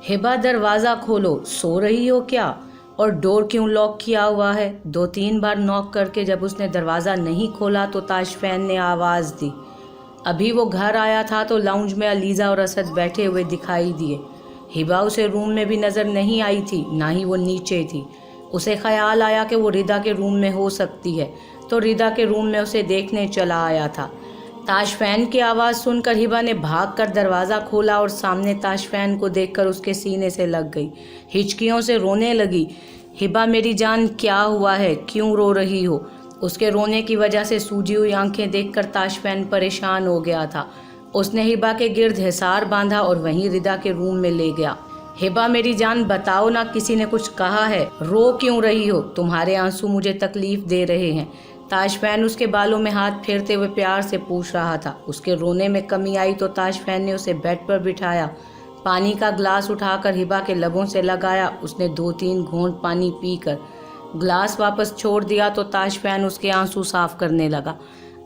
हिबा दरवाज़ा खोलो, सो रही हो क्या? और डोर क्यों लॉक किया हुआ है? 2-3 बार नॉक करके जब उसने दरवाज़ा नहीं खोला तो ताशफैन ने आवाज़ दी। अभी वो घर आया था तो लाउंज में अलीज़ा और असद बैठे हुए दिखाई दिए। हिबा उसे रूम में भी नज़र नहीं आई थी, ना ही वो नीचे थी। उसे ख्याल आया कि वो रिदा के रूम में हो सकती है, तो रिदा के रूम में उसे देखने चला आया था। ताशफैन की आवाज़ सुनकर हिबा ने भागकर दरवाज़ा खोला और सामने ताशफैन को देखकर उसके सीने से लग गई। हिचकियों से रोने लगी। हिबा मेरी जान, क्या हुआ है? क्यों रो रही हो? उसके रोने की वजह से सूजी हुई आंखें देखकर ताशफैन परेशान हो गया था। उसने हिबा के गिर्द हिसार बांधा और वहीं रिदा के रूम में ले गया। हिबा मेरी जान, बताओ ना, किसी ने कुछ कहा है? रो क्यों रही हो? तुम्हारे आंसू मुझे तकलीफ दे रहे हैं। ताशफैन उसके बालों में हाथ फेरते हुए प्यार से पूछ रहा था। उसके रोने में कमी आई तो ताशफैन ने उसे बेड पर बिठाया। पानी का ग्लास उठाकर हिबा के लबों से लगाया। उसने 2-3 घूंट पानी पीकर ग्लास वापस छोड़ दिया तो ताशफैन उसके आंसू साफ करने लगा।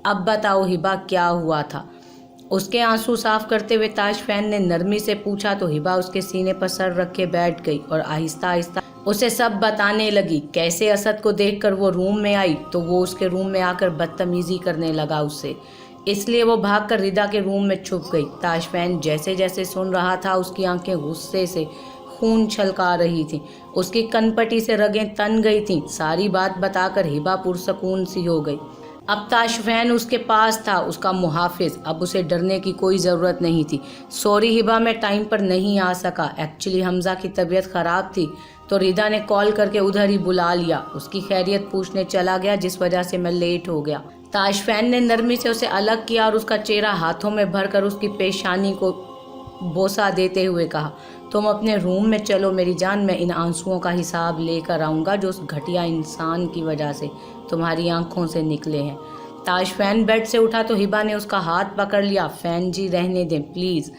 अब बताओ हिबा, क्या हुआ था? उसके आंसू साफ करते हुए ताशफैन ने नरमी से पूछा तो हिबा उसके सीने पर सर रख के बैठ गई और आहिस्ता आहिस्ता उसे सब बताने लगी। कैसे असद को देखकर वो रूम में आई तो वो उसके रूम में आकर बदतमीजी करने लगा उससे, इसलिए वो भागकर रिदा के रूम में छुप गई। ताशफैन जैसे जैसे सुन रहा था उसकी आंखें गुस्से से खून छलका रही थीं। उसकी कनपटी से रगें तन गई थीं। सारी बात बताकर हिबा पुरसकून सी हो गई। अब ताशफैन उसके पास था, उसका मुहाफिज। अब उसे डरने की कोई ज़रूरत नहीं थी। सॉरी हिबा, मैं टाइम पर नहीं आ सका। एक्चुअली हमज़ा की तबीयत ख़राब थी तो रिदा ने कॉल करके उधर ही बुला लिया। उसकी खैरियत पूछने चला गया, जिस वजह से मैं लेट हो गया। ताशफैन ने नरमी से उसे अलग किया और उसका चेहरा हाथों में भरकर उसकी पेशानी को बोसा देते हुए कहा, तुम अपने रूम में चलो मेरी जान, मैं इन आंसुओं का हिसाब लेकर आऊँगा जो उस घटिया इंसान की वजह से तुम्हारी आंखों से निकले हैं। ताशफैन बेड से उठा तो हिबा ने उसका हाथ पकड़ लिया। फैन जी, रहने दें प्लीज़।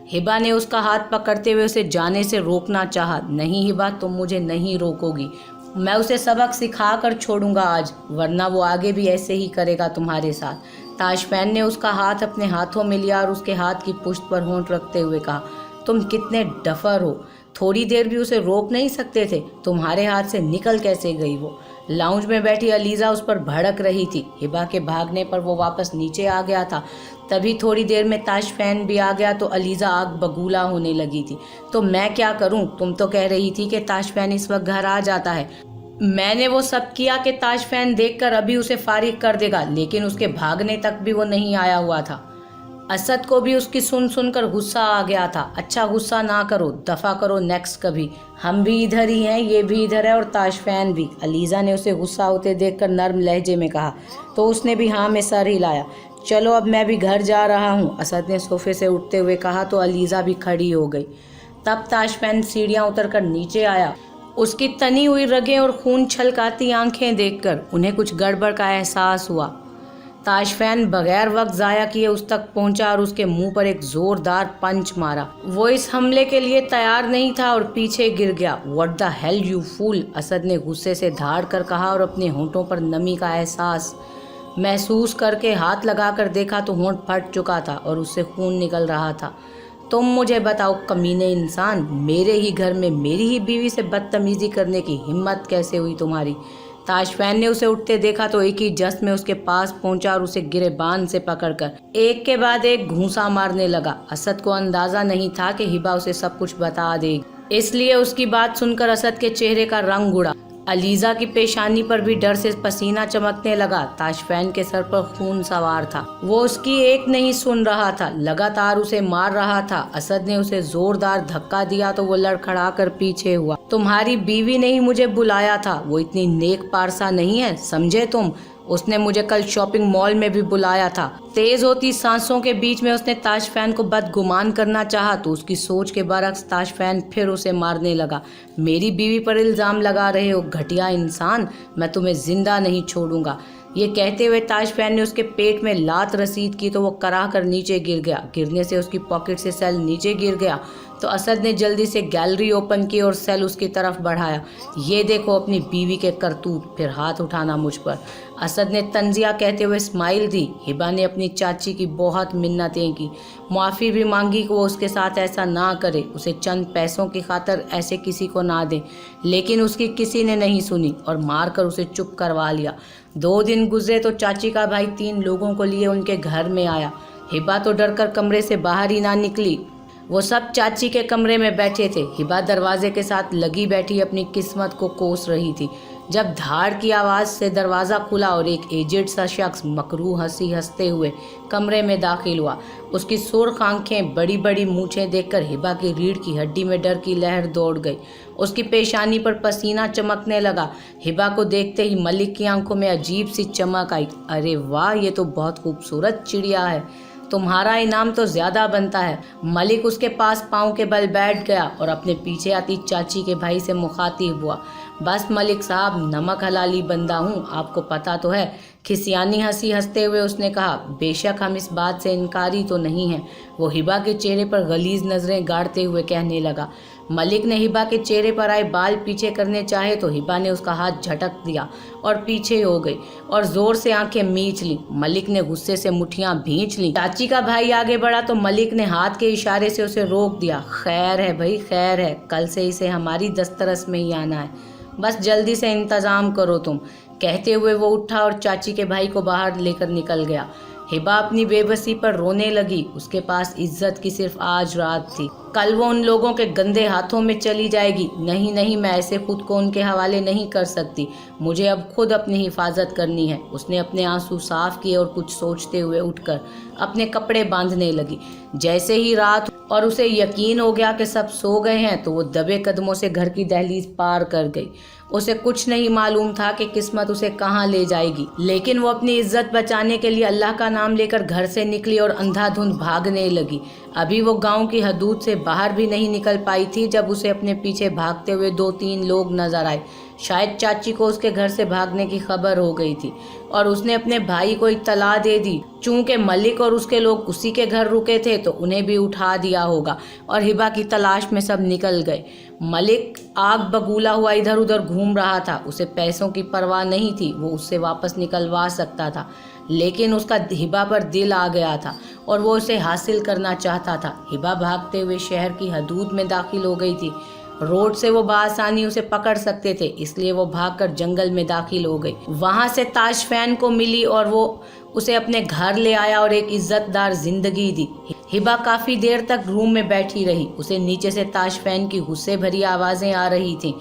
हिबा ने उसका हाथ पकड़ते हुए उसे जाने से रोकना चाहा। नहीं हिबा, तुम मुझे नहीं रोकोगी। मैं उसे सबक सिखा कर छोड़ूंगा आज, वरना वो आगे भी ऐसे ही करेगा तुम्हारे साथ। ताशफैन ने उसका हाथ अपने हाथों में लिया और उसके हाथ की पुश्त पर होंठ रखते हुए कहा, तुम कितने डफर हो, थोड़ी देर भी उसे रोक नहीं सकते थे? तुम्हारे हाथ से निकल कैसे गई वो? लाउंज में बैठी अलीज़ा उस पर भड़क रही थी। हिबा के भागने पर वो वापस नीचे आ गया था। तभी थोड़ी देर में ताशफैन भी आ गया तो अलीज़ा आग बगूला होने लगी थी। तो मैं क्या करूं? तुम तो कह रही थी कि ताशफैन इस वक्त घर आ जाता है। मैंने वो सब किया कि ताशफैन देखकर अभी उसे फारिग कर देगा, लेकिन उसके भागने तक भी वो नहीं आया हुआ था। असद को भी उसकी सुन सुनकर गुस्सा आ गया था। अच्छा गुस्सा ना करो, दफ़ा करो नेक्स्ट कभी। हम भी इधर ही हैं, ये भी इधर है और ताशफैन भी। अलीज़ा ने उसे गुस्सा होते देखकर नर्म लहजे में कहा तो उसने भी हाँ में सर हिलाया। चलो अब मैं भी घर जा रहा हूँ, असद ने सोफे से उठते हुए कहा तो अलीज़ा भी खड़ी हो गई। तब ताशफैन सीढ़ियाँ उतरकर नीचे आया। उसकी तनी हुई रगें और खून छलकाती आंखें देखकर उन्हें कुछ गड़बड़ का एहसास हुआ। ताशफैन बगैर वक्त ज़ाया किए उस तक पहुंचा और उसके मुंह पर एक ज़ोरदार पंच मारा। वो इस हमले के लिए तैयार नहीं था और पीछे गिर गया। What the hell you fool, Asad ने गुस्से से धाड़ कर कहा और अपने होंठों पर नमी का एहसास महसूस करके हाथ लगाकर देखा तो होंठ फट चुका था और उससे खून निकल रहा था। तुम मुझे बताओ कमीने इंसान, मेरे ही घर में मेरी ही बीवी से बदतमीजी करने की हिम्मत कैसे हुई तुम्हारी? ताशफैन ने उसे उठते देखा तो एक ही जश्न में उसके पास पहुंचा और उसे गिरेबान से पकड़कर एक के बाद एक घूंसा मारने लगा। असद को अंदाजा नहीं था कि हिबा उसे सब कुछ बता देगी, इसलिए उसकी बात सुनकर असद के चेहरे का रंग उड़ा। अलीज़ा की पेशानी पर भी डर से पसीना चमकने लगा। ताशफैन के सर पर खून सवार था। वो उसकी एक नहीं सुन रहा था, लगातार उसे मार रहा था। असद ने उसे जोरदार धक्का दिया तो वो लड़खड़ा कर पीछे हुआ। तुम्हारी बीवी ने ही मुझे बुलाया था, वो इतनी नेक पारसा नहीं है, समझे तुम? उसने मुझे कल शॉपिंग मॉल में भी बुलाया था। तेज होती सांसों के बीच में उसने ताशफैन को बदगुमान करना चाहा तो उसकी सोच के बरक्स ताशफैन फिर उसे मारने लगा। मेरी बीवी पर इल्ज़ाम लगा रहे हो घटिया इंसान, मैं तुम्हें जिंदा नहीं छोड़ूंगा। ये कहते हुए ताशफैन ने उसके पेट में लात रसीद की तो वो कराह कर नीचे गिर गया। गिरने से उसकी पॉकेट से सेल नीचे गिर गया तो असद ने जल्दी से गैलरी ओपन की और सेल उसकी तरफ बढ़ाया। ये देखो अपनी बीवी के करतूत, फिर हाथ उठाना मुझ पर। اسد نے تنزیہ کہتے ہوئے اسمائل دی۔ ہبا نے اپنی چاچی کی بہت منتیں کی، معافی بھی مانگی کہ وہ اس کے ساتھ ایسا نہ کرے، اسے چند پیسوں کی خاطر ایسے کسی کو نہ دے، لیکن اس کی کسی نے نہیں سنی اور مار کر اسے چپ کروا لیا۔ 2 دن گزرے تو چاچی کا بھائی 3 لوگوں کو لیے ان کے گھر میں آیا۔ ہبا تو ڈر کر کمرے سے باہر ہی نہ نکلی۔ وہ سب چاچی کے کمرے میں بیٹھے تھے۔ ہبا دروازے کے ساتھ لگی بیٹھی اپنی قسمت کو کوس رہی تھی جب دھاڑ کی آواز سے دروازہ کھلا اور ایک ایجڈ سا شخص مکروہ ہنسی ہنستے ہوئے کمرے میں داخل ہوا۔ اس کی سرخ آنکھیں، بڑی بڑی مونچھیں دیکھ کر ہبا کی ریڑھ کی ہڈی میں ڈر کی لہر دوڑ گئی۔ اس کی پیشانی پر پسینہ چمکنے لگا۔ ہبا کو دیکھتے ہی ملک کی آنکھوں میں عجیب سی چمک آئی۔ ارے واہ، یہ تو بہت خوبصورت چڑیا ہے، تمہارا انعام تو زیادہ بنتا ہے۔ ملک اس کے پاس پاؤں کے بل بیٹھ گیا اور اپنے پیچھے آتی چاچی کے بھائی سے مخاطب ہوا۔ بس ملک صاحب، نمک حلالی بندہ ہوں، آپ کو پتہ تو ہے۔ کھسیانی ہنسی ہنستے ہوئے اس نے کہا، بے شک ہم اس بات سے انکاری تو نہیں ہیں۔ وہ ہبا کے چہرے پر غلیظ نظریں گاڑتے ہوئے کہنے لگا۔ ملک نے ہبا کے چہرے پر آئے بال پیچھے کرنے چاہے تو ہبا نے اس کا ہاتھ جھٹک دیا اور پیچھے ہو گئی اور زور سے آنکھیں میچ لیں۔ ملک نے غصے سے مٹھیاں بھینچ لیں۔ چاچی کا بھائی آگے بڑھا تو ملک نے ہاتھ کے اشارے سے اسے روک دیا۔ خیر ہے بھائی، خیر ہے، کل سے اسے ہماری دسترس میں ہی آنا ہے، بس جلدی سے انتظام کرو تم۔ کہتے ہوئے وہ اٹھا اور چاچی کے بھائی کو باہر لے کر نکل گیا۔ ہبا اپنی بے بسی پر رونے لگی۔ اس کے پاس عزت کی صرف آج رات تھی، کل وہ ان لوگوں کے گندے ہاتھوں میں چلی جائے گی۔ نہیں، میں ایسے خود کو ان کے حوالے نہیں کر سکتی، مجھے اب خود اپنی حفاظت کرنی ہے۔ اس نے اپنے آنسو صاف کیے اور کچھ سوچتے ہوئے اٹھ کر اپنے کپڑے باندھنے لگی۔ جیسے ہی رات اور اسے یقین ہو گیا کہ سب سو گئے ہیں تو وہ دبے قدموں سے گھر کی دہلیز پار کر گئی۔ اسے کچھ نہیں معلوم تھا کہ قسمت اسے کہاں لے جائے گی، لیکن وہ اپنی عزت بچانے کے لیے اللہ کا نام لے کر گھر سے نکلی اور اندھا دھند بھاگنے لگی۔ ابھی وہ گاؤں کی حدود سے باہر بھی نہیں نکل پائی تھی جب اسے اپنے پیچھے بھاگتے ہوئے 2-3 لوگ نظر آئے۔ شاید چاچی کو اس کے گھر سے بھاگنے کی خبر ہو گئی تھی اور اس نے اپنے بھائی کو اطلاع دے دی۔ چونکہ ملک اور اس کے لوگ اسی کے گھر رکے تھے تو انہیں بھی اٹھا دیا ہوگا اور ہبا کی تلاش میں سب نکل گئے۔ ملک آگ بگولا ہوا ادھر ادھر گھوم رہا تھا۔ اسے پیسوں کی پرواہ نہیں تھی، وہ اس سے واپس نکلوا سکتا تھا، لیکن اس کا ہبا پر دل آ گیا تھا اور وہ اسے حاصل کرنا چاہتا تھا۔ ہبا بھاگتے ہوئے شہر کی حدود میں داخل ہو گئی تھی۔ روڈ سے وہ بآسانی اسے پکڑ سکتے تھے، اس لیے وہ بھاگ کر جنگل میں داخل ہو گئی۔ وہاں سے تاشفین کو ملی اور وہ اسے اپنے گھر لے آیا اور ایک عزت دار زندگی دی۔ ہبا کافی دیر تک روم میں بیٹھی رہی۔ اسے نیچے سے تاشفین کی غصے بھری آوازیں آ رہی تھیں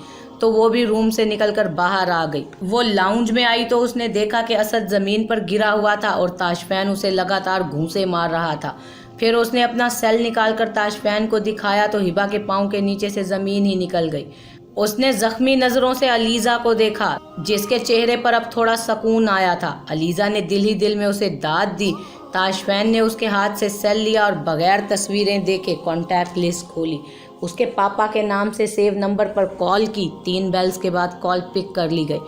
تو وہ بھی روم سے نکل کر باہر آ گئی۔ وہ لاؤنج میں آئی تو اس نے دیکھا کہ اسد زمین پر گرا ہوا تھا اور تاشفین اسے لگاتار گھونسے مار رہا تھا۔ پھر اس نے اپنا سیل نکال کر تاشفین کو دکھایا تو ہبا کے پاؤں کے نیچے سے زمین ہی نکل گئی۔ اس نے زخمی نظروں سے علیزہ کو دیکھا جس کے چہرے پر اب تھوڑا سکون آیا تھا۔ علیزہ نے دل ہی دل میں اسے داد دی۔ تاشفین نے اس کے ہاتھ سے سیل لیا اور بغیر تصویریں دیکھے کانٹیکٹ لسٹ کھولی۔ اس کے پاپا کے نام سے سیو نمبر پر کال کی۔ 3 بیلز کے بعد کال پک کر لی گئی۔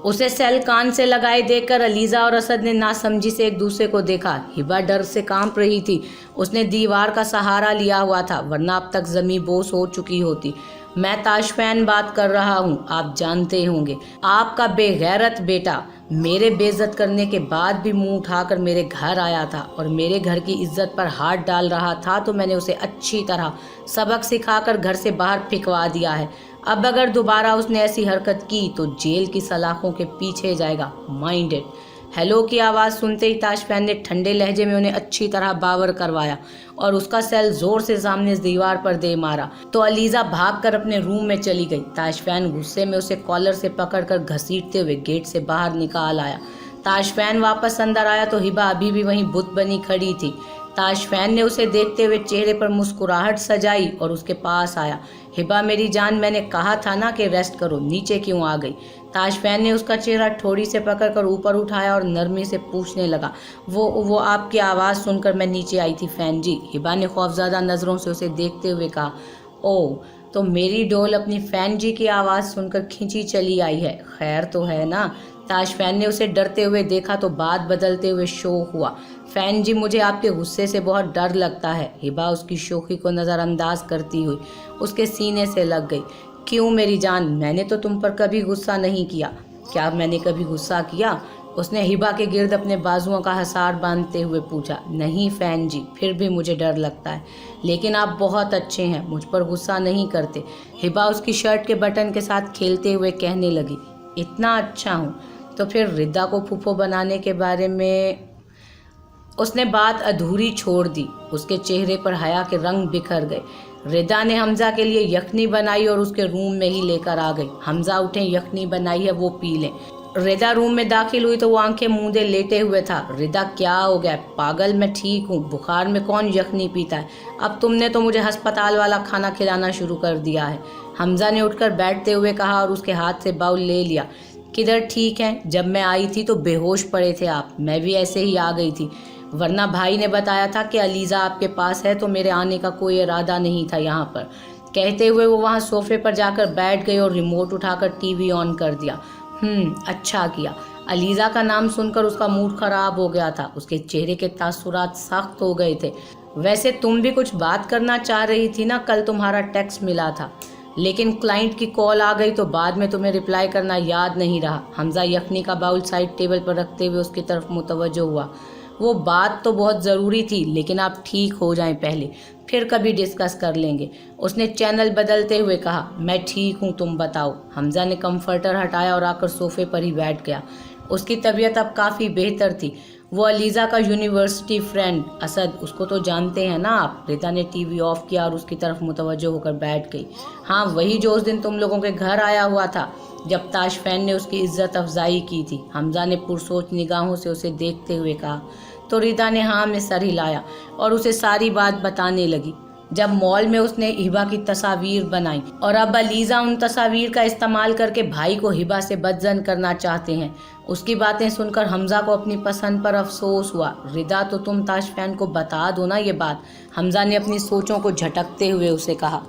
اسے سیل کان سے لگائے دیکھ کر علیزہ اور اسد نے ناسمجھی سے ایک دوسرے کو دیکھا۔ ہبا ڈر سے کانپ رہی تھی۔ اس نے دیوار کا سہارا لیا ہوا تھا ورنہ اب تک زمین بوس ہو چکی ہوتی۔ میں تاشفین بات کر رہا ہوں، آپ جانتے ہوں گے، آپ کا بے غیرت بیٹا میرے بے عزت کرنے کے بعد بھی منہ اٹھا کر میرے گھر آیا تھا اور میرے گھر کی عزت پر ہاتھ ڈال رہا تھا تو میں نے اسے اچھی طرح سبق سکھا کر گھر سے باہر پھینکوا دیا ہے۔ اب اگر دوبارہ اس نے ایسی حرکت کی تو جیل کی سلاخوں کے پیچھے جائے گا، مائنڈ اٹ۔ ہیلو کی آواز سنتے ہی تاشفین نے ٹھنڈے لہجے میں انہیں اچھی طرح باور کروایا اور اس کا سیل زور سے سامنے دیوار پر دے مارا تو علیزہ بھاگ کر اپنے روم میں چلی گئی۔ تاشفین غصے میں اسے کالر سے پکڑ کر گھسیٹتے ہوئے گیٹ سے باہر نکال آیا۔ تاشفین واپس اندر آیا تو ہبا ابھی بھی وہیں بت بنی کھڑی تھی۔ تاشفین نے اسے دیکھتے ہوئے چہرے پر مسکراہٹ سجائی اور اس کے پاس آیا۔ ہبا میری جان، میں نے کہا تھا نا کہ ریسٹ کرو، نیچے کیوں آ گئی؟ تاشفین نے اس کا چہرہ ٹھوڑی سے پکڑ کر اوپر اٹھایا اور نرمی سے پوچھنے لگا، وہ آپ کی آواز سن کر میں نیچے آئی تھی فین جی۔ ہبا نے خوفزدہ نظروں سے اسے دیکھتے ہوئے کہا، او تو میری ڈول اپنی فین جی کی آواز سن کر کھینچی چلی آئی ہے، خیر تو ہے نا؟ تاشفین نے اسے ڈرتے ہوئے دیکھا تو بات بدلتے ہوئے شوق ہوا، فین جی مجھے آپ کے غصے سے بہت ڈر لگتا ہے۔ ہبا اس کی شوخی کو نظر انداز کرتی ہوئی اس کے سینے سے لگ گئی۔ کیوں میری جان، میں نے تو تم پر کبھی غصہ نہیں کیا۔ کیا میں نے کبھی غصہ کیا؟ उसने हिबा के गिर्द अपने बाजुओं का हसार बांधते हुए पूछा। नहीं फैन जी, फिर भी मुझे डर लगता है, लेकिन आप बहुत अच्छे हैं, मुझ पर गुस्सा नहीं करते। हिबा उसकी शर्ट के बटन के साथ खेलते हुए कहने लगी। इतना अच्छा हूँ तो फिर रिदा को फूफो बनाने के बारे में। उसने बात अधूरी छोड़ दी। उसके चेहरे पर हया के रंग बिखर गए। रिदा ने हमजा के लिए यखनी बनाई और उसके रूम में ही लेकर आ गई। हमजा उठे, यखनी बनाई है, वो पी लें। रिदा रूम में दाखिल हुई तो वो आंखें मूंदे लेटे हुए था। रिदा क्या हो गया? पागल, मैं ठीक हूँ, बुखार में कौन यखनी पीता है? अब तुमने तो मुझे अस्पताल वाला खाना खिलाना शुरू कर दिया है। हमजा ने उठकर बैठते हुए कहा और उसके हाथ से बाउल ले लिया। किधर ठीक है? जब मैं आई थी तो बेहोश पड़े थे आप, मैं भी ऐसे ही आ गई थी, वरना भाई ने बताया था कि अलीज़ा आपके पास है, तो मेरे आने का कोई इरादा नहीं था यहाँ पर। कहते हुए वो वहाँ सोफे पर जाकर बैठ गई और रिमोट उठाकर टीवी ऑन कर दिया। अच्छा किया। अलीज़ा का नाम सुनकर उसका मूड खराब हो गया था। उसके चेहरे के तासुरात सख्त हो गए थे। वैसे तुम भी कुछ बात करना चाह रही थी ना, कल तुम्हारा टेक्स्ट मिला था, लेकिन क्लाइंट की कॉल आ गई तो बाद में तुम्हें रिप्लाई करना याद नहीं रहा। हमजा यखनी का बाउल साइड टेबल पर रखते हुए उसकी तरफ मुतवज्जो हुआ। वो बात तो बहुत ज़रूरी थी, लेकिन आप ठीक हो जाएं पहले, फिर कभी डिस्कस कर लेंगे। उसने चैनल बदलते हुए कहा। मैं ठीक हूँ, तुम बताओ। हमजा ने कंफर्टर हटाया और आकर सोफे पर ही बैठ गया। उसकी तबीयत अब काफ़ी बेहतर थी। वो अलीज़ा का यूनिवर्सिटी फ्रेंड असद, उसको तो जानते हैं ना आप। रिदा ने टीवी ऑफ किया और उसकी तरफ मुतवज्जो होकर बैठ गई। हाँ, वही जो उस दिन तुम लोगों के घर आया हुआ था, जब ताशफैन ने उसकी इज्जत अफजाई की थी। हमजा ने पुरसोच निगाहों से उसे देखते हुए कहा। तो रिदा ने हाँ में सर हिलाया और उसे सारी बात बताने लगी। जब मॉल में उसने हिबा की तस्वीर बनाई और अब अलीज़ा उन तस्वीर का इस्तेमाल करके भाई को हिबा से बदजन करना चाहते हैं। उसकी बातें सुनकर हमजा को अपनी पसंद पर अफसोस हुआ। रिदा, तो तुम ताशफैन को बता दो ना ये बात। हमजा ने अपनी सोचों को झटकते हुए उसे कहा।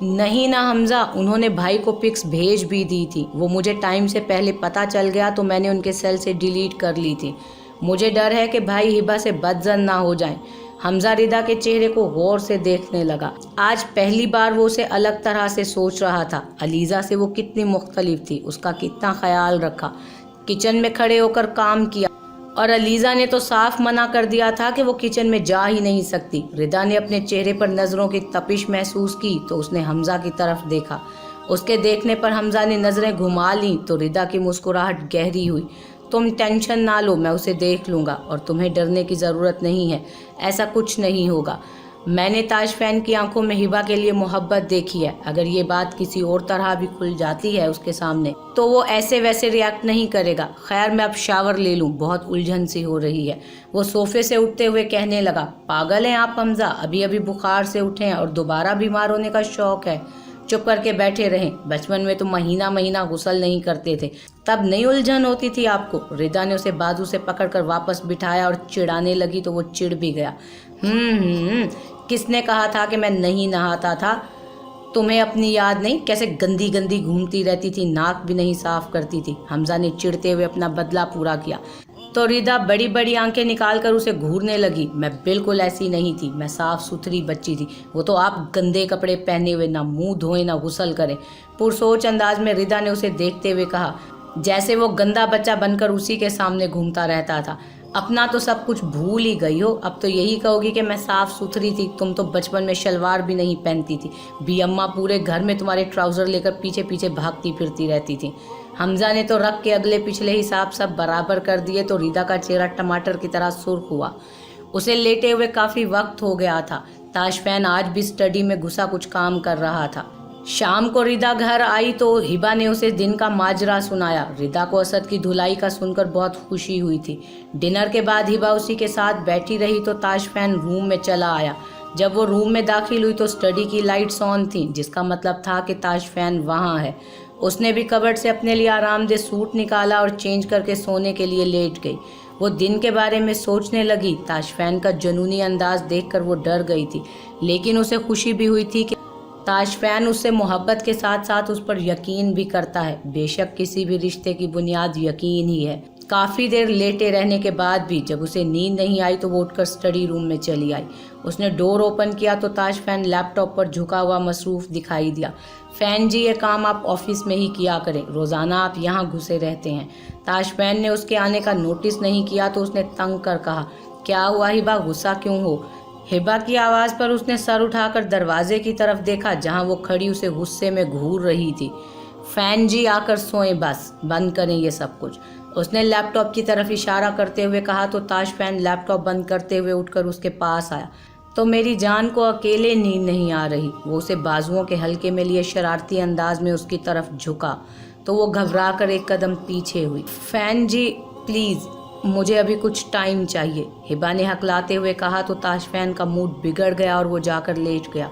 नहीं ना हमजा, उन्होंने भाई को पिक्स भेज भी दी थी। वो मुझे टाइम से पहले पता चल गया तो मैंने उनके सेल से डिलीट कर ली थी। मुझे डर है कि भाई हिबा से बदजन ना हो जाए। हमजा रिदा के चेहरे को गौर से देखने लगा। आज पहली बार वो उसे अलग तरह से सोच रहा था। अलीज़ा से वो कितनी मुख्तलिफ थी, उसका कितना ख्याल रखा, किचन में खड़े होकर काम किया, और अलीज़ा ने तो साफ मना कर दिया था कि वो किचन में जा ही नहीं सकती। रिदा ने अपने चेहरे पर नज़रों की तपिश महसूस की तो उसने हमजा की तरफ देखा। उसके देखने पर हमजा ने नज़रें घुमा लीं तो रिदा की मुस्कुराहट गहरी हुई। तुम टेंशन ना लो, मैं उसे देख लूँगा और तुम्हें डरने की ज़रूरत नहीं है, ऐसा कुछ नहीं होगा। मैंने ताशफैन की आंखों में हिबा के लिए मोहब्बत देखी है। अगर ये बात किसी और तरह भी खुल जाती है उसके सामने तो वो ऐसे वैसे रिएक्ट नहीं करेगा। खैर, मैं अब शावर ले लूँ, बहुत उलझन सी हो रही है। वो सोफे से उठते हुए कहने लगा। पागल हैं आप हमजा, अभी अभी बुखार से उठे हैं और दोबारा बीमार होने का शौक है। चुप करके बैठे रहें। बचपन में तो महीना महीना गुस्ल नहीं करते थे, तब नहीं उलझन होती थी आपको। रिदा ने उसे बाजू से पकड़कर वापस बिठाया और चिढ़ाने लगी तो वो चिढ़ भी गया। किसने कहा था कि मैं नहीं नहाता था? तुम्हें अपनी याद नहीं, कैसे गंदी गंदी घूमती रहती थी, नाक भी नहीं साफ करती थी। हमजा ने चिढ़ते हुए अपना बदला पूरा किया तो रिदा बड़ी बड़ी आंखें निकालकर उसे घूरने लगी। मैं बिल्कुल ऐसी नहीं थी, मैं साफ सुथरी बच्ची थी। वो तो आप गंदे कपड़े पहने हुए ना मुंह धोए ना गुस्ल करें। पुरसोच अंदाज में रिदा ने उसे देखते हुए कहा, जैसे वो गंदा बच्चा बनकर उसी के सामने घूमता रहता था। अपना तो सब कुछ भूल ही गई हो, अब तो यही कहोगी कि मैं साफ सुथरी थी। तुम तो बचपन में शलवार भी नहीं पहनती थी, बी अम्मा पूरे घर में तुम्हारे ट्राउज़र लेकर पीछे पीछे भागती फिरती रहती थी। हमजा ने तो रख के अगले पिछले हिसाब सब बराबर कर दिए तो रिदा का चेहरा टमाटर की तरह सुर्ख हुआ। उसे लेटे हुए काफ़ी वक्त हो गया था। ताशफैन आज भी स्टडी में घुसा कुछ काम कर रहा था। शाम को रिदा घर आई तो हिबा ने उसे दिन का माजरा सुनाया। रिदा को असद की धुलाई का सुनकर बहुत खुशी हुई थी। डिनर के बाद हिबा उसी के साथ बैठी रही तो ताशफैन रूम में चला आया। जब वो रूम में दाखिल हुई तो स्टडी की लाइट्स ऑन थी, जिसका मतलब था कि ताशफैन वहाँ है। उसने भी कबर्ड से अपने लिए आरामदेह सूट निकाला और चेंज करके सोने के लिए लेट गई। वो दिन के बारे में सोचने लगी। ताशफैन का जुनूनी अंदाज देखकर वो डर गई थी, लेकिन उसे खुशी भी हुई थी कि ताशफैन उससे मोहब्बत के साथ साथ उस पर यकीन भी करता है। बेशक किसी भी रिश्ते की बुनियाद यकीन ही है। काफ़ी देर लेटे रहने के बाद भी जब उसे नींद नहीं आई तो वो उठकर स्टडी रूम में चली आई। उसने डोर ओपन किया तो ताश फैन लैपटॉप पर झुका हुआ मसरूफ़ दिखाई दिया। फ़ैन जी, ये काम आप ऑफिस में ही किया करें, रोज़ाना आप यहाँ घुसे रहते हैं। ताश फैन ने उसके आने का नोटिस नहीं किया तो उसने तंग कर कहा, क्या हुआ हिबा, गुस्सा क्यों हो? हिबा की आवाज़ पर उसने सर उठाकर दरवाजे की तरफ देखा जहाँ वो खड़ी उसे गुस्से में घूर रही थी। फ़ैन जी, आकर सोएं, बस बंद करें ये सब कुछ, उसने लैपटॉप की तरफ इशारा करते हुए कहा तो ताश फैन लैपटॉप बंद करते हुए उठकर उसके पास आया। तो मेरी जान को अकेले नींद नहीं आ रही। वो उसे बाजुओं के हल्के में लिए शरारती अंदाज में उसकी तरफ झुका तो वो घबरा कर एक कदम पीछे हुई। फ़ैन जी प्लीज़, मुझे अभी कुछ टाइम चाहिए, हिबा ने हकलाते हुए कहा तो ताश फैन का मूड बिगड़ गया और वो जाकर लेट गया।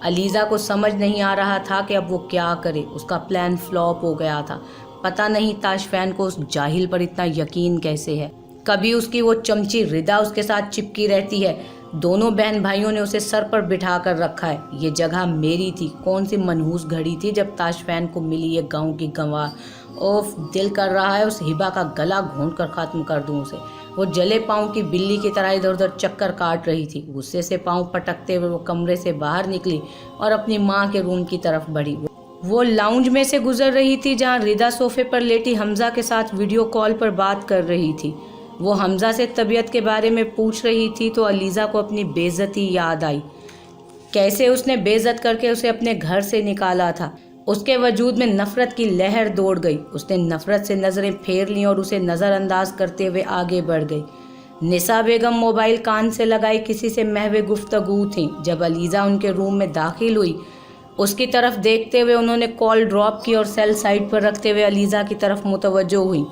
अलीज़ा को समझ नहीं आ रहा था कि अब वो क्या करे। उसका प्लान फ्लॉप हो गया था। पता नहीं ताश फैन को उस जाहिल पर इतना यकीन कैसे है। कभी उसकी वो चमची रिदा उसके साथ चिपकी रहती है। दोनों बहन भाइयों ने उसे सर पर बिठा कर रखा है। ये जगह मेरी थी। कौन सी मनहूस घड़ी थी जब ताश फैन को मिली ये गांव की गंवार। ओफ, दिल कर रहा है उस हिबा का गला घोंट कर ख़त्म कर दूं उसे। वो जले पाँव की बिल्ली की तरह इधर उधर चक्कर काट रही थी। गुस्से से पाँव पटकते हुए वो कमरे से बाहर निकली और अपनी माँ के रूम की तरफ बढ़ी। वो लाउंज में से गुजर रही थी जहाँ रिदा सोफे पर लेटी हमजा के साथ वीडियो कॉल पर बात कर रही थी। वो हमजा से तबीयत के बारे में पूछ रही थी तो अलीज़ा को अपनी बेइज्जती याद आई। कैसे उसने बेइज्जत करके उसे अपने घर से निकाला था। उसके वजूद में नफ़रत की लहर दौड़ गई। उसने नफ़रत से नज़रें फेर लीं और उसे नज़रअंदाज करते हुए आगे बढ़ गई। निसा बेगम मोबाइल कान से लगाई किसी से महवे गुफ्तगू थी। जब अलीज़ा उनके रूम में दाखिल हुई, उसकी तरफ देखते हुए उन्होंने कॉल ड्रॉप की और सेल साइड पर रखते हुए अलीज़ा की तरफ मुतवज्जो हुई।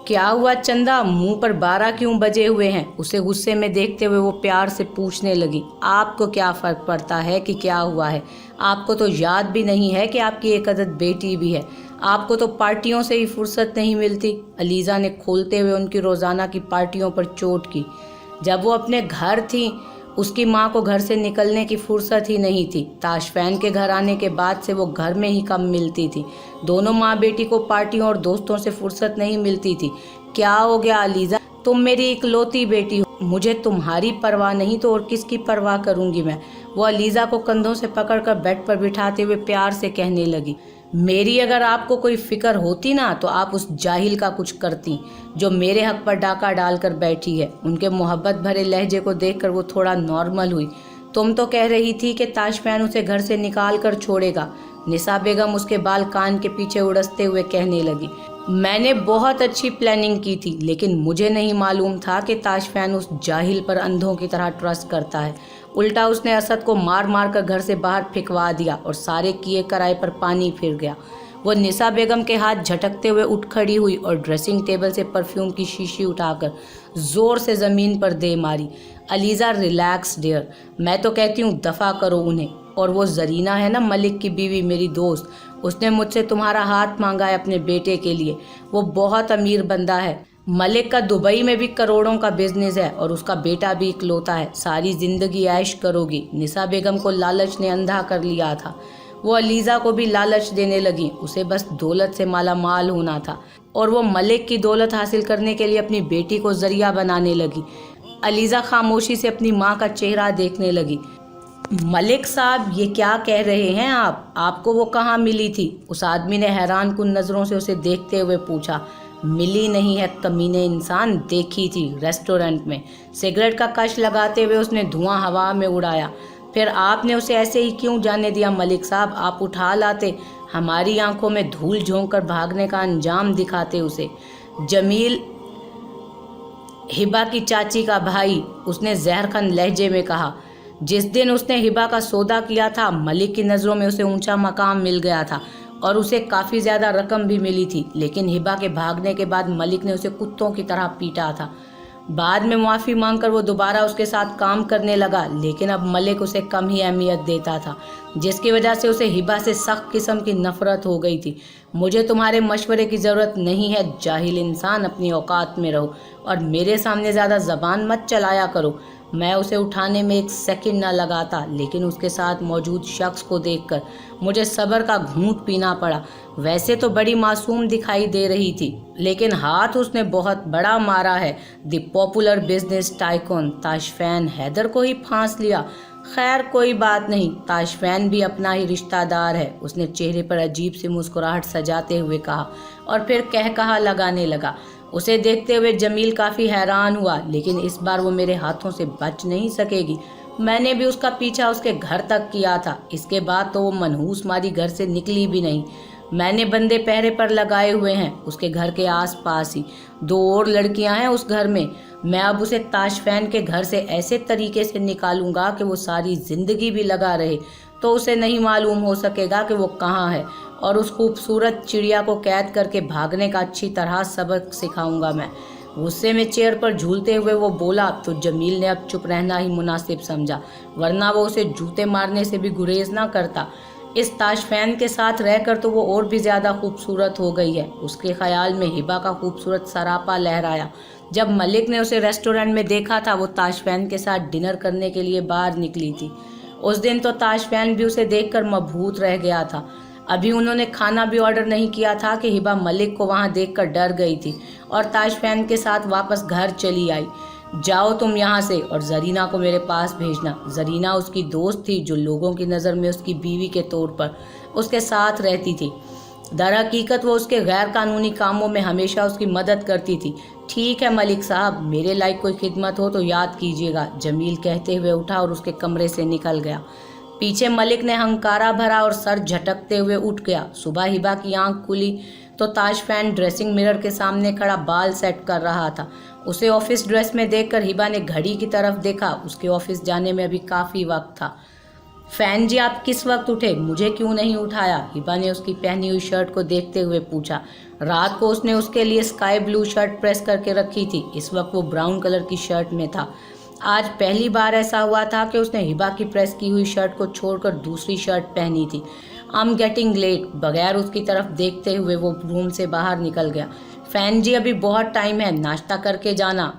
क्या हुआ चंदा, मुंह पर 12 क्यों बजे हुए हैं? उसे गुस्से में देखते हुए वो प्यार से पूछने लगी। आपको क्या फ़र्क पड़ता है कि क्या हुआ है? आपको तो याद भी नहीं है कि आपकी एक अदद बेटी भी है। आपको तो पार्टियों से ही फुर्सत नहीं मिलती। अलीज़ा ने खोलते हुए उनकी रोज़ाना की पार्टियों पर चोट की। जब वो अपने घर थी उसकी माँ को घर से निकलने की फुर्सत ही नहीं थी। ताश फैन के घर आने के बाद से वो घर में ही कम मिलती थी। दोनों माँ बेटी को पार्टियों और दोस्तों से फुर्सत नहीं मिलती थी। क्या हो गया अलीज़ा, तुम मेरी इकलौती बेटी हो, मुझे तुम्हारी परवाह नहीं तो और किसकी परवाह करूँगी मैं? वो अलीज़ा को कंधों से पकड़कर बेड पर बिठाते हुए प्यार से कहने लगी। मेरी अगर आपको कोई फिक्र होती ना तो आप उस जाहिल का कुछ करती जो मेरे हक पर डाका डालकर बैठी है। उनके मोहब्बत भरे लहजे को देखकर वो थोड़ा नॉर्मल हुई। तुम तो कह रही थी कि ताश फैन उसे घर से निकाल कर छोड़ेगा। निसा बेगम उसके बाल कान के पीछे उड़सते हुए कहने लगी। मैंने बहुत अच्छी प्लानिंग की थी लेकिन मुझे नहीं मालूम था कि ताश फैन उस जाहिल पर अंधों की तरह ट्रस्ट करता है। उल्टा उसने असद को मार मार कर घर से बाहर फेंकवा दिया और सारे किए कराए पर पानी फिर गया। वो निसा बेगम के हाथ झटकते हुए उठ खड़ी हुई और ड्रेसिंग टेबल से परफ्यूम की शीशी उठाकर ज़ोर से ज़मीन पर दे मारी। अलीज़ा रिलैक्स डियर, मैं तो कहती हूँ दफ़ा करो उन्हें। और वो जरीना है ना, मलिक की बीवी, मेरी दोस्त, उसने मुझसे तुम्हारा हाथ मांगा है अपने बेटे के लिए। वो बहुत अमीर बंदा है। मलिक का दुबई में भी करोड़ों का बिजनेस है और उसका बेटा भी इकलौता है। सारी ज़िंदगी ऐश करोगी। निसा बेगम को लालच ने अंधा कर लिया था। वो अलीज़ा को भी लालच देने लगी। उसे बस दौलत से माला माल होना था और वो मलिक की दौलत हासिल करने के लिए अपनी बेटी को जरिया बनाने लगी। अलीज़ा खामोशी से अपनी माँ का चेहरा देखने लगी। मलिक साहब, ये क्या कह रहे हैं आप? आपको वो कहाँ मिली थी? उस आदमी ने हैरान कुन नज़रों से उसे देखते हुए पूछा। मिली नहीं है कमीने इंसान, देखी थी रेस्टोरेंट में। सिगरेट का कश लगाते हुए उसने धुआं हवा में उड़ाया। फिर आपने उसे ऐसे ही क्यों जाने दिया मलिक साहब? आप उठा लाते, हमारी आंखों में धूल झोंक कर भागने का अंजाम दिखाते उसे। जमील हिबा की चाची का भाई, उसने जहरखन लहजे में कहा। जिस दिन उसने हिबा का सौदा किया था मलिक की नज़रों में उसे ऊंचा मकाम मिल गया था और उसे काफ़ी ज़्यादा रकम भी मिली थी। लेकिन हिबा के भागने के बाद मलिक ने उसे कुत्तों की तरह पीटा था। बाद में माफ़ी मांगकर वो दोबारा उसके साथ काम करने लगा, लेकिन अब मलिक उसे कम ही अहमियत देता था, जिसकी वजह से उसे हिबा से सख्त किस्म की नफ़रत हो गई थी। मुझे तुम्हारे मशवरे की ज़रूरत नहीं है जाहिल इंसान, अपनी औकात में रहो और मेरे सामने ज़्यादा ज़बान मत चलाया करो। मैं उसे उठाने में एक सेकंड न लगाता, लेकिन उसके साथ मौजूद शख्स को देखकर मुझे सब्र का घूंट पीना पड़ा। वैसे तो बड़ी मासूम दिखाई दे रही थी, लेकिन हाथ उसने बहुत बड़ा मारा है। The popular business tycoon Tashfeen Haider को ही फांस लिया। खैर कोई बात नहीं, ताशफैन भी अपना ही रिश्तेदार है, उसने चेहरे पर अजीब सी मुस्कुराहट सजाते हुए कहा और फिर कहा लगाने लगा। उसे देखते हुए जमील काफ़ी हैरान हुआ, लेकिन इस बार वो मेरे हाथों से बच नहीं सकेगी। मैंने भी उसका पीछा उसके घर तक किया था। इसके बाद तो वो मनहूस मारी घर से निकली भी नहीं। मैंने बंदे पहरे पर लगाए हुए हैं उसके घर के आसपास ही। 2 और लड़कियां हैं उस घर में। मैं अब उसे ताशफैन के घर से ऐसे तरीके से निकालूंगा कि वो सारी ज़िंदगी भी लगा रहे तो उसे नहीं मालूम हो सकेगा कि वो कहाँ है, और उस खूबसूरत चिड़िया को कैद करके भागने का अच्छी तरह सबक सिखाऊंगा मैं। गुस्से में चेयर पर झूलते हुए वो बोला तो जमील ने अब चुप रहना ही मुनासिब समझा, वरना वो उसे जूते मारने से भी गुरेज ना करता। इस ताशफैन के साथ रहकर तो वो और भी ज़्यादा खूबसूरत हो गई है। उसके ख्याल में हिबा का खूबसूरत सरापा लहराया। जब मलिक ने उसे रेस्टोरेंट में देखा था, वो ताशफैन के साथ डिनर करने के लिए बाहर निकली थी। उस दिन तो ताशफैन भी उसे देखकर मबहूत रह गया था। अभी उन्होंने खाना भी ऑर्डर नहीं किया था कि हिबा मलिक को वहां देखकर डर गई थी और ताशफैन के साथ वापस घर चली आई। जाओ तुम यहाँ से और जरीना को मेरे पास भेजना। जरीना उसकी दोस्त थी जो लोगों की नज़र में उसकी बीवी के तौर पर उसके साथ रहती थी। दर हकीकत वो उसके गैर कानूनी कामों में हमेशा उसकी मदद करती थी। ठीक है मलिक साहब, मेरे लायक कोई खिदमत हो तो याद कीजिएगा, जमील कहते हुए उठा और उसके कमरे से निकल गया। पीछे मलिक ने हंकारा भरा और सर झटकते हुए उठ गया। सुबह हिबा की आंख खुली तो ताशफैन ड्रेसिंग मिरर के सामने खड़ा बाल सेट कर रहा था। उसे ऑफिस ड्रेस में देखकर हिबा ने घड़ी की तरफ देखा। उसके ऑफिस जाने में अभी काफ़ी वक्त था। फैन जी आप किस वक्त उठे, मुझे क्यों नहीं उठाया? हिबा ने उसकी पहनी हुई शर्ट को देखते हुए पूछा। रात को उसने उसके लिए स्काई ब्लू शर्ट प्रेस करके रखी थी। इस वक्त वो ब्राउन कलर की शर्ट में था। आज पहली बार ऐसा हुआ था कि उसने हिबा की प्रेस की हुई शर्ट को छोड़कर दूसरी शर्ट पहनी थी। आई एम गेटिंग लेट, बगैर उसकी तरफ देखते हुए वो रूम से बाहर निकल गया। फैन जी अभी बहुत टाइम है, नाश्ता करके जाना।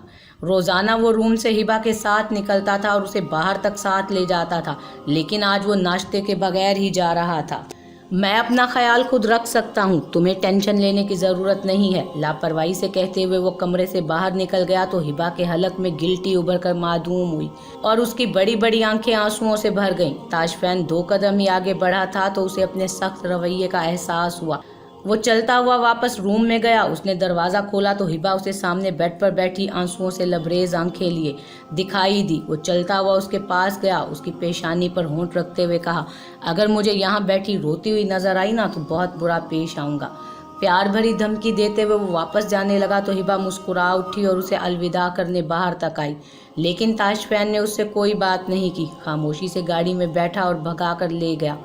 रोज़ाना वो रूम से हिबा के साथ निकलता था और उसे बाहर तक साथ ले जाता था, लेकिन आज वो नाश्ते के बगैर ही जा रहा था। मैं अपना ख्याल खुद रख सकता हूँ, तुम्हें टेंशन लेने की ज़रूरत नहीं है, लापरवाही से कहते हुए वो कमरे से बाहर निकल गया तो हिबा के हलक में गिल्टी उभर कर मासूम हुई और उसकी बड़ी बड़ी आंखें आंसुओं से भर गईं। ताशफैन 2 कदम ही आगे बढ़ा था तो उसे अपने सख्त रवैये का एहसास हुआ। वो चलता हुआ वापस रूम में गया। उसने दरवाज़ा खोला तो हिबा उसे सामने बेड पर बैठी आंसुओं से लबरेज आंखें लिए दिखाई दी। वो चलता हुआ उसके पास गया, उसकी पेशानी पर होंठ रखते हुए कहा, अगर मुझे यहाँ बैठी रोती हुई नजर आई ना तो बहुत बुरा पेश आऊँगा। प्यार भरी धमकी देते हुए वो वापस जाने लगा तो हिबा मुस्कुरा उठी और उसे अलविदा करने बाहर तक आई, लेकिन ताशफैन ने उससे कोई बात नहीं की। खामोशी से गाड़ी में बैठा और भगा कर ले गया।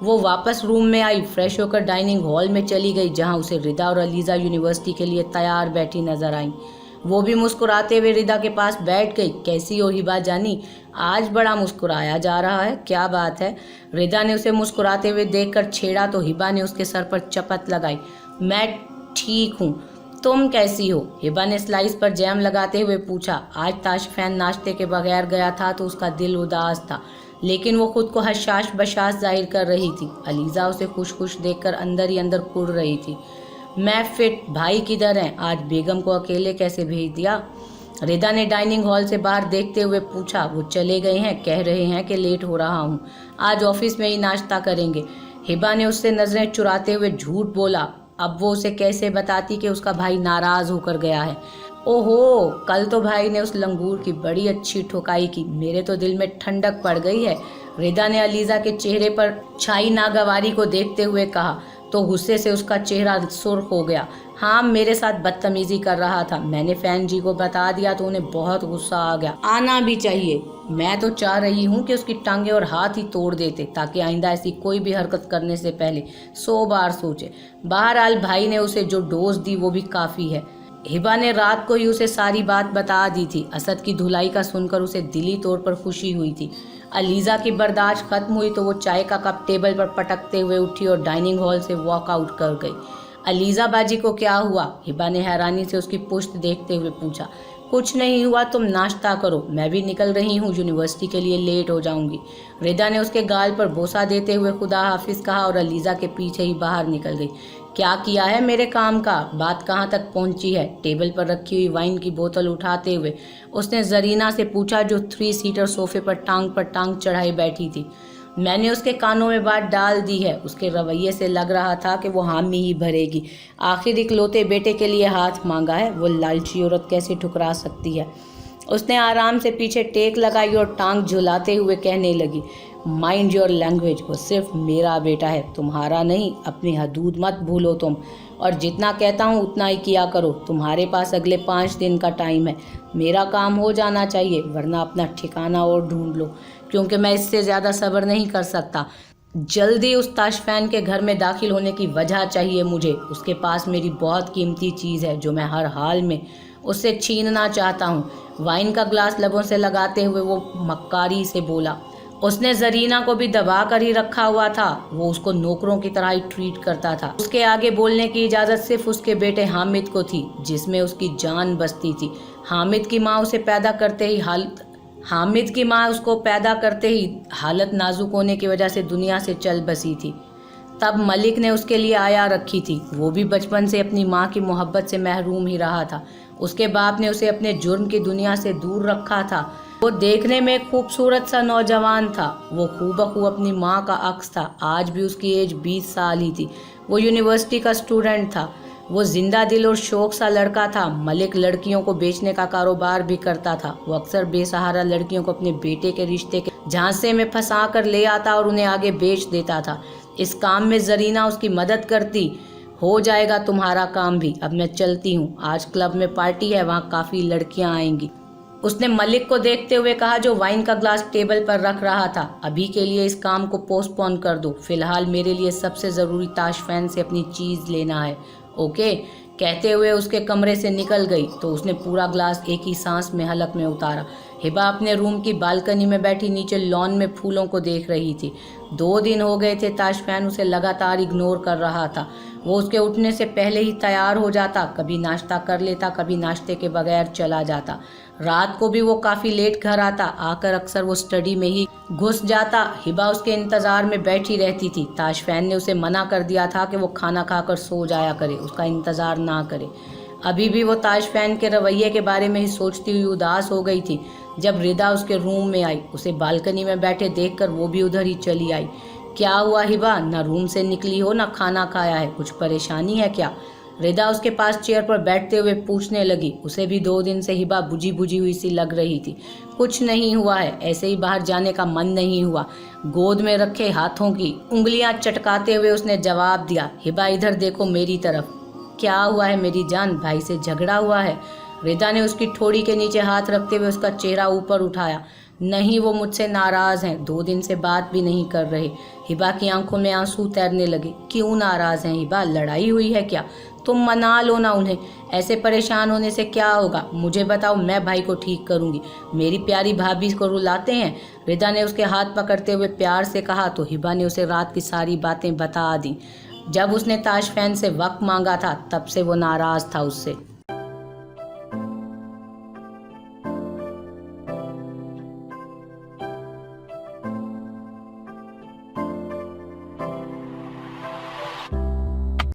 वो वापस रूम में आई, फ्रेश होकर डाइनिंग हॉल में चली गई जहां उसे रिदा और अलीज़ा यूनिवर्सिटी के लिए तैयार बैठी नजर आई। वो भी मुस्कुराते हुए रिदा के पास बैठ गई। कैसी हो हिबा जानी, आज बड़ा मुस्कुराया जा रहा है, क्या बात है? रिदा ने उसे मुस्कुराते हुए देखकर छेड़ा तो हिबा ने उसके सर पर चपत लगाई। मैं ठीक हूँ, तुम कैसी हो? हिबा ने स्लाइस पर जैम लगाते हुए पूछा। आज ताशफैन नाश्ते के बगैर गया था तो उसका दिल उदास था, लेकिन वो खुद को हशाश बशाश जाहिर कर रही थी। अलीज़ा उसे खुश खुश देखकर अंदर ही अंदर कुड़ रही थी। मैं फिट, भाई किधर हैं? आज बेगम को अकेले कैसे भेज दिया? रिदा ने डाइनिंग हॉल से बाहर देखते हुए पूछा। वो चले गए हैं, कह रहे हैं कि लेट हो रहा हूँ, आज ऑफिस में ही नाश्ता करेंगे। हिबा ने उससे नजरें चुराते हुए झूठ बोला। अब वो उसे कैसे बताती कि उसका भाई नाराज होकर गया है। ओहो, कल तो भाई ने उस लंगूर की बड़ी अच्छी ठोकाई की, मेरे तो दिल में ठंडक पड़ गई है। रिदा ने अलीज़ा के चेहरे पर छाई नागवारी को देखते हुए कहा तो गुस्से से उसका चेहरा सुर्ख हो गया। हाँ, मेरे साथ बदतमीजी कर रहा था, मैंने फैन जी को बता दिया तो उन्हें बहुत गुस्सा आ गया। आना भी चाहिए, मैं तो चाह रही हूँ कि उसकी टांगे और हाथ ही तोड़ देते ताकि आइंदा ऐसी कोई भी हरकत करने से पहले 100 बार सोचे। बहरहाल भाई ने उसे जो डोज दी वो भी काफ़ी है। हिबा ने रात को ही उसे सारी बात बता दी थी। असद की धुलाई का सुनकर उसे दिली तौर पर खुशी हुई थी। अलीज़ा की बर्दाश्त खत्म हुई तो वो चाय का कप टेबल पर पटकते हुए उठी और डाइनिंग हॉल से वॉकआउट कर गई। अलीज़ा बाजी को क्या हुआ? हिबा ने हैरानी से उसकी पुश्त देखते हुए पूछा। कुछ नहीं हुआ, तुम नाश्ता करो, मैं भी निकल रही हूँ, यूनिवर्सिटी के लिए लेट हो जाऊंगी। रिदा ने उसके गाल पर बोसा देते हुए खुदा हाफिज कहा और अलीज़ा के पीछे ही बाहर निकल गई। क्या किया है मेरे काम का? बात कहाँ तक पहुँची है? टेबल पर रखी हुई वाइन की बोतल उठाते हुए उसने जरीना से पूछा, जो 3 सीटर सोफे पर टांग चढ़ाई बैठी थी। मैंने उसके कानों में बात डाल दी है। उसके रवैये से लग रहा था कि वो हामी ही भरेगी। आखिर इकलौते बेटे के लिए हाथ मांगा है, वो लालची औरत कैसे ठुकरा सकती है। उसने आराम से पीछे टेक लगाई और टांग झुलाते हुए कहने लगी, माइंड योर लैंग्वेज, वो सिर्फ मेरा बेटा है, तुम्हारा नहीं। अपनी हदूद मत भूलो तुम, और जितना कहता हूँ उतना ही किया करो। तुम्हारे पास अगले 5 दिन का टाइम है। मेरा काम हो जाना चाहिए, वरना अपना ठिकाना और ढूंढ लो, क्योंकि मैं इससे ज़्यादा सब्र नहीं कर सकता। जल्दी उस ताशफैन के घर में दाखिल होने की वजह चाहिए मुझे। उसके पास मेरी बहुत कीमती चीज़ है जो मैं हर हाल में उससे छीनना चाहता हूँ। वाइन का ग्लास लबों से लगाते हुए वो मक्कारी से बोला। उसने जरीना को भी दबा कर ही रखा हुआ था। वो उसको नौकरों की तरह ही ट्रीट करता था। उसके आगे बोलने की इजाज़त सिर्फ उसके बेटे हामिद को थी, जिसमें उसकी जान बसती थी। हामिद की माँ उसको पैदा करते ही हालत नाजुक होने की वजह से दुनिया से चल बसी थी। तब मलिक ने उसके लिए आया रखी थी। वो भी बचपन से अपनी माँ की मोहब्बत से महरूम ही रहा था। उसके बाप ने उसे अपने जुर्म की दुनिया से दूर रखा था। वो देखने में एक खूबसूरत सा नौजवान था। वो खूबखू अपनी माँ का अक्स था। आज भी उसकी एज 20 साल ही थी। वो यूनिवर्सिटी का स्टूडेंट था। वो जिंदा दिल और शौक सा लड़का था। मलिक लड़कियों को बेचने का कारोबार भी करता था। वो अक्सर बेसहारा लड़कियों को अपने बेटे के रिश्ते के झांसे में फंसा कर ले आता और उन्हें आगे बेच देता था। इस काम में जरीना उसकी मदद करती। हो जाएगा तुम्हारा काम भी। अब मैं चलती हूँ, आज क्लब में पार्टी है, वहाँ काफ़ी लड़कियाँ आएंगी। उसने मलिक को देखते हुए कहा, जो वाइन का ग्लास टेबल पर रख रहा था। अभी के लिए इस काम को पोस्टपोन कर दो। फिलहाल मेरे लिए सबसे ज़रूरी ताशफैन से अपनी चीज़ लेना है। ओके, कहते हुए उसके कमरे से निकल गई तो उसने पूरा ग्लास एक ही सांस में हलक में उतारा। हिबा अपने रूम की बालकनी में बैठी नीचे लॉन में फूलों को देख रही थी। 2 दिन हो गए थे ताशफैन उसे लगातार इग्नोर कर रहा था। वो उसके उठने से पहले ही तैयार हो जाता, कभी नाश्ता कर लेता, कभी नाश्ते के बगैर चला जाता। रात को भी वो काफ़ी लेट घर आता। आकर अक्सर वो स्टडी में ही घुस जाता। हिबा उसके इंतज़ार में बैठी रहती थी। ताशफैन ने उसे मना कर दिया था कि वो खाना खाकर सो जाया करे, उसका इंतज़ार ना करे। अभी भी वो ताशफैन के रवैये के बारे में ही सोचती हुई उदास हो गई थी जब रिदा उसके रूम में आई। उसे बालकनी में बैठे देखकर वो भी उधर ही चली आई। क्या हुआ हिबा, ना रूम से निकली हो ना खाना खाया है, कुछ परेशानी है क्या? रिदा उसके पास चेयर पर बैठते हुए पूछने लगी। उसे भी 2 दिन से हिबा बुझी बुझी हुई सी लग रही थी। कुछ नहीं हुआ है, ऐसे ही बाहर जाने का मन नहीं हुआ। गोद में रखे हाथों की उंगलियां चटकाते हुए उसने जवाब दिया। हिबा इधर देखो मेरी तरफ। क्या हुआ है मेरी जान, भाई से झगड़ा हुआ है? रिदा ने उसकी ठोड़ी के नीचे हाथ रखते हुए उसका चेहरा ऊपर उठाया। नहीं, वो मुझसे नाराज़ हैं, 2 दिन से बात भी नहीं कर रहे। हिबा की आंखों में आंसू तैरने लगे। क्यों नाराज़ हैं हिबा, लड़ाई हुई है क्या? तुम मना लो ना उन्हें, ऐसे परेशान होने से क्या होगा? मुझे बताओ, मैं भाई को ठीक करूंगी। मेरी प्यारी भाभी को रुलाते हैं। रिदा ने उसके हाथ पकड़ते हुए प्यार से कहा तो हिबा ने उसे रात की सारी बातें बता दी। जब उसने ताशफैन से वक्त मांगा था तब से वो नाराज़ था उससे।